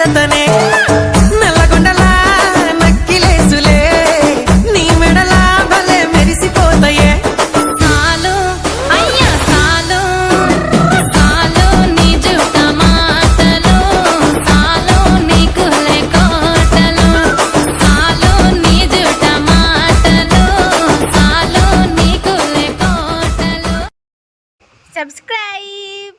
పెడతనే నల్లగొండలా నక్కిలేసులే నీ మెడలా భలే మెరిసిపోతాయే సాలు అయ్యా సాలు సాలు నీ జుట్ట మాటలు సాలు నీ కులే కోటలు సాలు నీ జుట్ట మాటలు సాలు నీ కులే కోటలు. సబ్స్క్రైబ్.